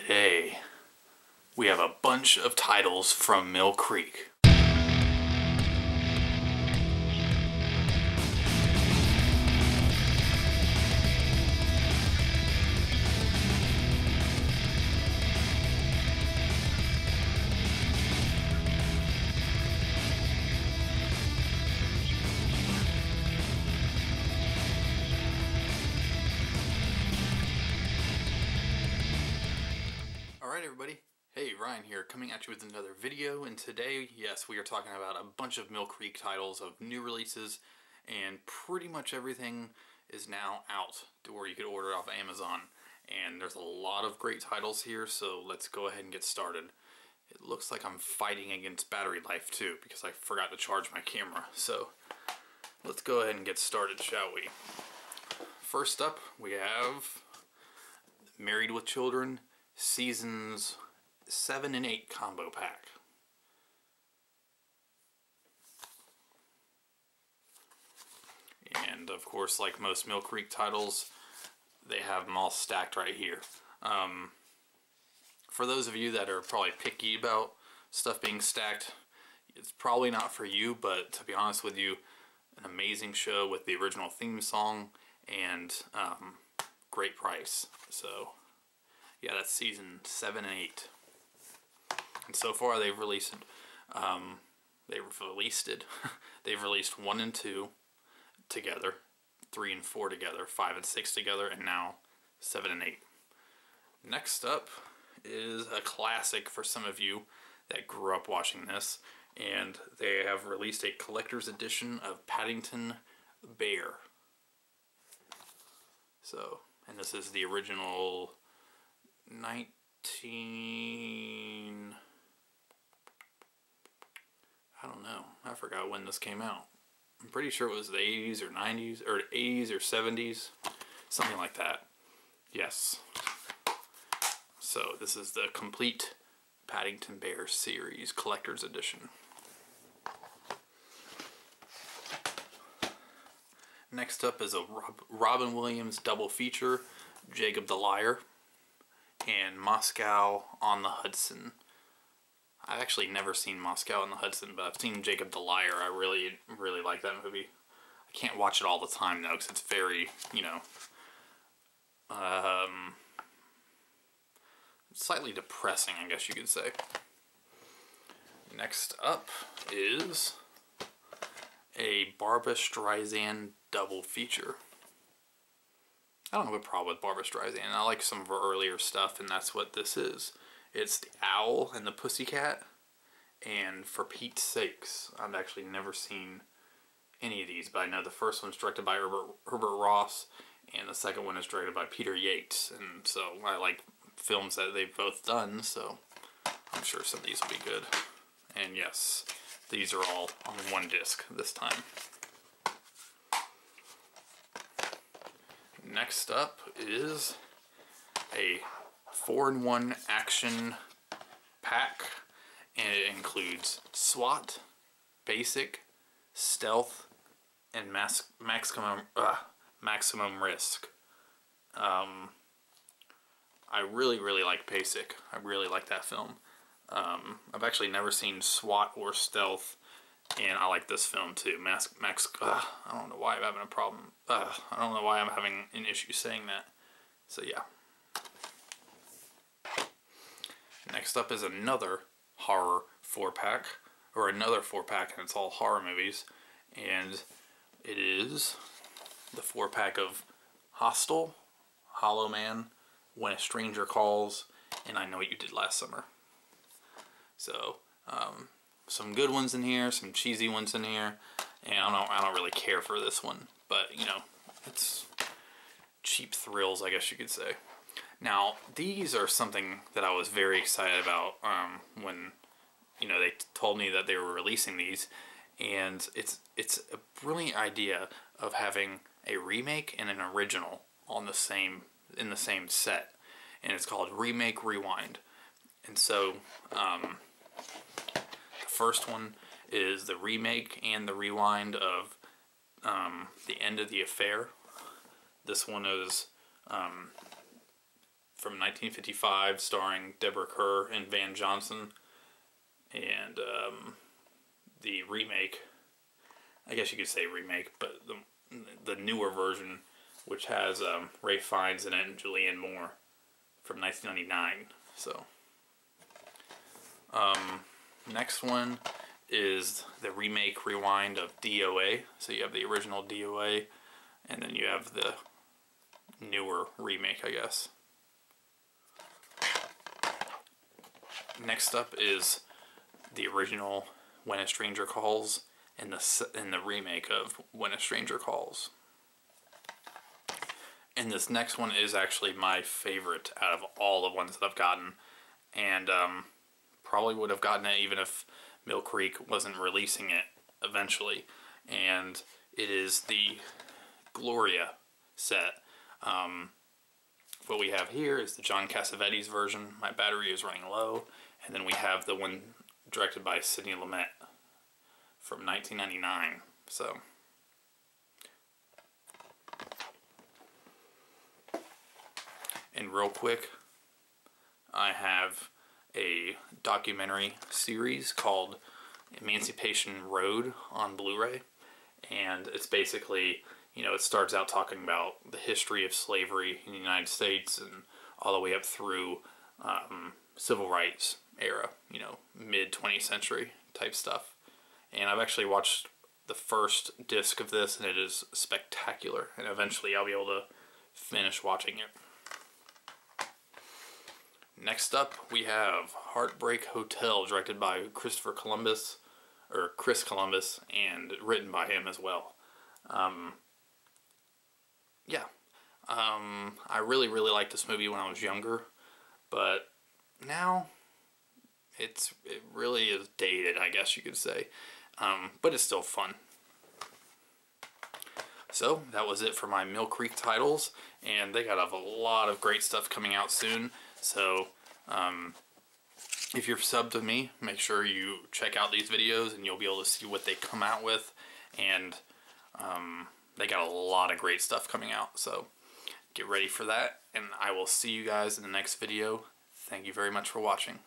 Today, we have a bunch of titles from Mill Creek. Alright everybody, hey, Ryan here, coming at you with another video, and today, yes, we are talking about a bunch of Mill Creek titles of new releases, and pretty much everything is now out to where you could order it off Amazon, and there's a lot of great titles here, so let's go ahead and get started. It looks like I'm fighting against battery life too, because I forgot to charge my camera, so let's go ahead and get started, shall we? First up, we have Married with Children Seasons 7 and 8 combo pack. And of course, like most Mill Creek titles, they have them all stacked right here. For those of you that are probably picky about stuff being stacked, it's probably not for you, but to be honest with you, an amazing show with the original theme song and great price. So yeah, that's season 7 and 8. And so far they've released they've released 1 and 2 together, 3 and 4 together, 5 and 6 together, and now 7 and 8. Next up is a classic for some of you that grew up watching this, and they have released a collector's edition of Paddington Bear. So, and this is the original 19... I don't know. I forgot when this came out. I'm pretty sure it was the 80s or 90s, or 80s or 70s. Something like that. Yes. So this is the complete Paddington Bear series, collector's edition. Next up is a Robin Williams double feature, Jacob the Liar and Moscow on the Hudson. I've actually never seen Moscow on the Hudson, but I've seen Jacob the Liar. I really like that movie. I can't watch it all the time though, because it's very, you know, slightly depressing, I guess you could say. Next up is a Barbra Streisand double feature. I don't have a problem with Barbra Streisand. I like some of her earlier stuff, and that's what this is. It's The Owl and the Pussycat, and For Pete's Sakes. I've actually never seen any of these, but I know the first one's directed by Herbert Ross, and the second one is directed by Peter Yates, and so I like films that they've both done, so I'm sure some of these will be good. And yes, these are all on one disc this time. Next up is a 4-in-1 action pack, and it includes SWAT, Basic, Stealth, and Maximum Risk. I really like Basic. I really like that film. I've actually never seen SWAT or Stealth, and I like this film too. I don't know why I'm having a problem. I don't know why I'm having an issue saying that. So yeah. Next up is another horror 4-pack, or another 4-pack, and it's all horror movies. And it is the 4-pack of Hostel, Hollow Man, When a Stranger Calls, and I Know What You Did Last Summer. So, some good ones in here, some cheesy ones in here, and I don't really care for this one, but you know, it's cheap thrills, I guess you could say. Now, these are something that I was very excited about when, you know, they told me that they were releasing these, and it's a brilliant idea of having a remake and an original on in the same set, and it's called Remake Rewind. And so the first one is the remake and the rewind of The End of the Affair. This one is from 1955, starring Deborah Kerr and Van Johnson. And the remake, I guess you could say remake, but the newer version, which has Ralph Fiennes in it and Julianne Moore, from 1999. So, next one is the remake rewind of DOA. So you have the original DOA, and then you have the newer remake, I guess. Next up is the original When a Stranger Calls and the remake of When a Stranger Calls. And this next one is actually my favorite out of all the ones that I've gotten, and probably would have gotten it even if Mill Creek wasn't releasing it eventually. And it is the Gloria set. What we have here is the John Cassavetes version. My battery is running low. And then we have the one directed by Sidney Lumet from 1999. So, and real quick, I have a documentary series called Emancipation Road on Blu-ray. And it's basically, you know, it starts out talking about the history of slavery in the United States and all the way up through civil rights era, you know, mid-20th century type stuff. And I've actually watched the first disc of this, and it is spectacular. And eventually I'll be able to finish watching it. Next up, we have Heartbreak Hotel, directed by Chris Columbus, and written by him as well. I really liked this movie when I was younger, but now it really is dated, I guess you could say. But it's still fun. So that was it for my Mill Creek titles, and they got a lot of great stuff coming out soon. So if you're subbed to me, make sure you check out these videos and you'll be able to see what they come out with. And they got a lot of great stuff coming out, so get ready for that, and I will see you guys in the next video. Thank you very much for watching.